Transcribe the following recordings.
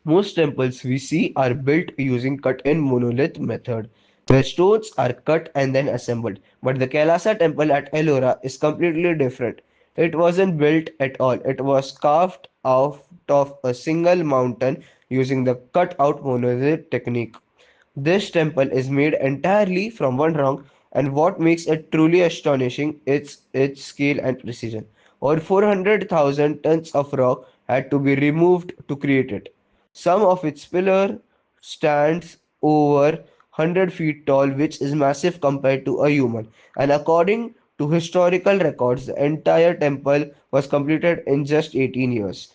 Most temples we see are built using cut-in monolith method, where stones are cut and then assembled. But the Kailasa temple at Ellora is completely different. It wasn't built at all. It was carved out of a single mountain using the cut-out monolith technique. This temple is made entirely from one rock, and what makes it truly astonishing is its scale and precision. Over 400,000 tons of rock had to be removed to create it. Some of its pillar stands over 100 feet tall, which is massive compared to a human. And according to historical records, the entire temple was completed in just 18 years.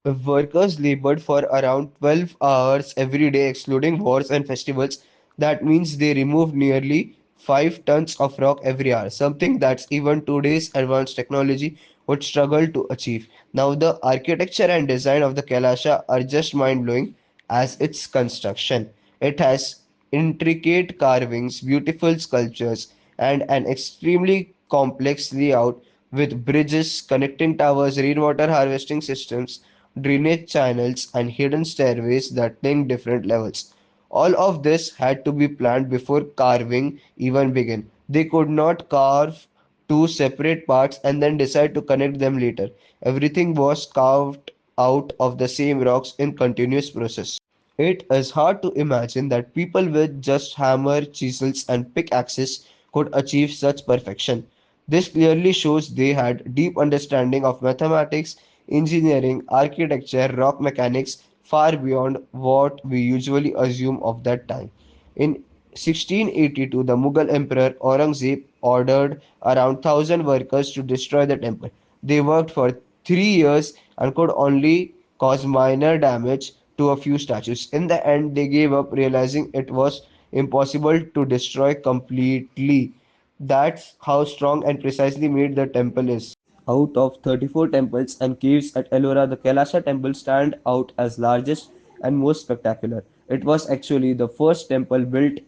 The workers labored for around 12 hours every day, excluding wars and festivals. That means they removed nearly 5 tons of rock every hour, something that even today's advanced technology would struggle to achieve. Now, the architecture and design of the Kailasha are just mind blowing as its construction. It has intricate carvings, beautiful sculptures, and an extremely complex layout with bridges, connecting towers, rainwater harvesting systems, drainage channels, and hidden stairways that link different levels. All of this had to be planned before carving even began. They could not carve two separate parts and then decide to connect them later. Everything was carved out of the same rocks in continuous process. It is hard to imagine that people with just hammer, chisels, and pickaxes could achieve such perfection. This clearly shows they had deep understanding of mathematics, engineering, architecture, rock mechanics, far beyond what we usually assume of that time. In 1682, the Mughal Emperor Aurangzeb ordered around 1,000 workers to destroy the temple. They worked for 3 years and could only cause minor damage to a few statues. In the end, they gave up, realizing it was impossible to destroy completely. That's how strong and precisely made the temple is. Out of 34 temples and caves at Ellora, the Kailasha temple stand out as largest and most spectacular. It was actually the first temple built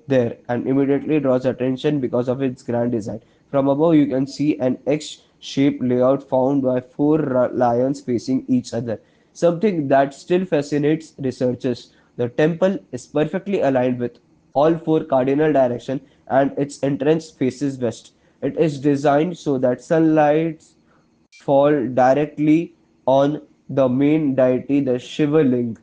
there and immediately draws attention because of its grand design. From above, you can see an X-shaped layout found by four lions facing each other, something that still fascinates researchers. The temple is perfectly aligned with all four cardinal directions and its entrance faces west. It is designed so that sunlight fall directly on the main deity, the Shivaling,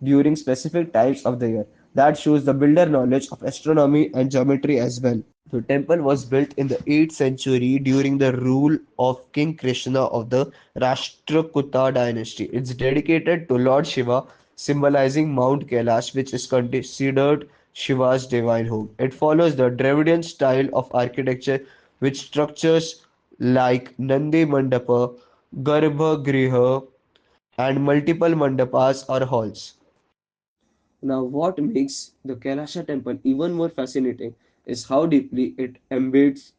during specific times of the year. That shows the builder knowledge of astronomy and geometry as well. The temple was built in the 8th century during the rule of King Krishna of the Rashtrakuta dynasty. It's dedicated to Lord Shiva, symbolizing Mount Kailash, which is considered Shiva's divine home. It follows the Dravidian style of architecture with structures like Nandi Mandapa, Garbhagriha, and multiple mandapas or halls. Now, what makes the Kailasha temple even more fascinating is how deeply it embeds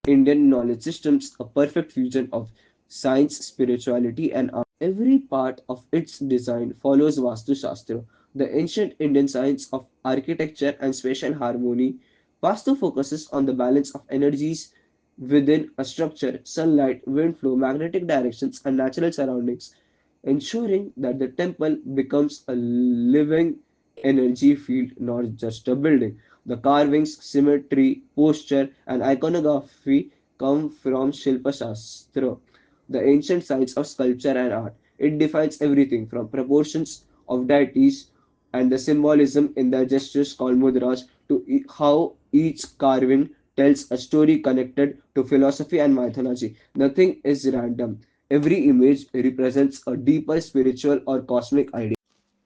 Indian knowledge systems, a perfect fusion of science, spirituality, and art. Every part of its design follows Vastu Shastra, the ancient Indian science of architecture and spatial harmony. Vastu focuses on the balance of energies within a structure, sunlight, wind flow, magnetic directions, and natural surroundings, ensuring that the temple becomes a living energy field, not just a building. The carvings, symmetry, posture, and iconography come from Shilpa Shastra, the ancient science of sculpture and art. It defines everything from proportions of deities and the symbolism in their gestures called mudras to how each carving tells a story connected to philosophy and mythology. Nothing is random. Every image represents a deeper spiritual or cosmic idea.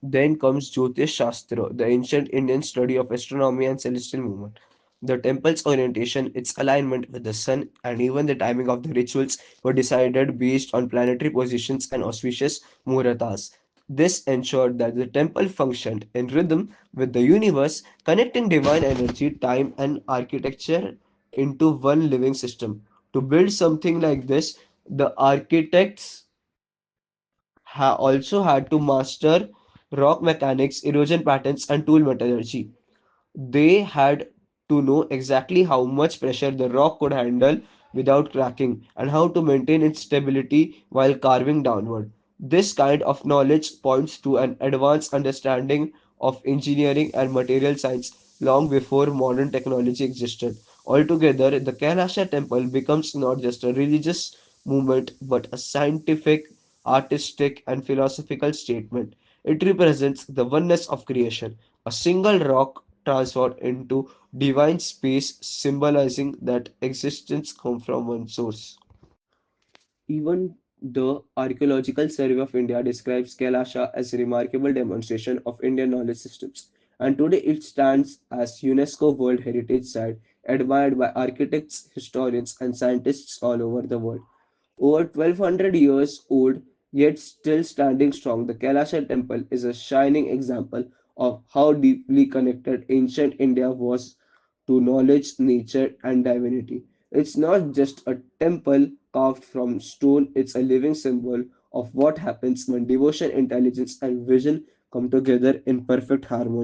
Then comes Jyotish Shastra, the ancient Indian study of astronomy and celestial movement. The temple's orientation, its alignment with the sun, and even the timing of the rituals were decided based on planetary positions and auspicious muhurtas. This ensured that the temple functioned in rhythm with the universe, connecting divine energy, time, and architecture into one living system. To build something like this, the architects also had to master rock mechanics, erosion patterns, and tool metallurgy. They had to know exactly how much pressure the rock could handle without cracking and how to maintain its stability while carving downward. This kind of knowledge points to an advanced understanding of engineering and material science long before modern technology existed. Altogether, the Kailasha temple becomes not just a religious movement but a scientific, artistic, and philosophical statement. It represents the oneness of creation, a single rock transformed into divine space, symbolizing that existence comes from one source. Even the Archaeological Survey of India describes Kailasha as a remarkable demonstration of Indian knowledge systems, and today it stands as UNESCO World Heritage Site, admired by architects, historians, and scientists all over the world. Over 1200 years old, yet still standing strong, the Kailasha temple is a shining example of how deeply connected ancient India was to knowledge, nature, and divinity. It's not just a temple carved from stone, it's a living symbol of what happens when devotion, intelligence, and vision come together in perfect harmony.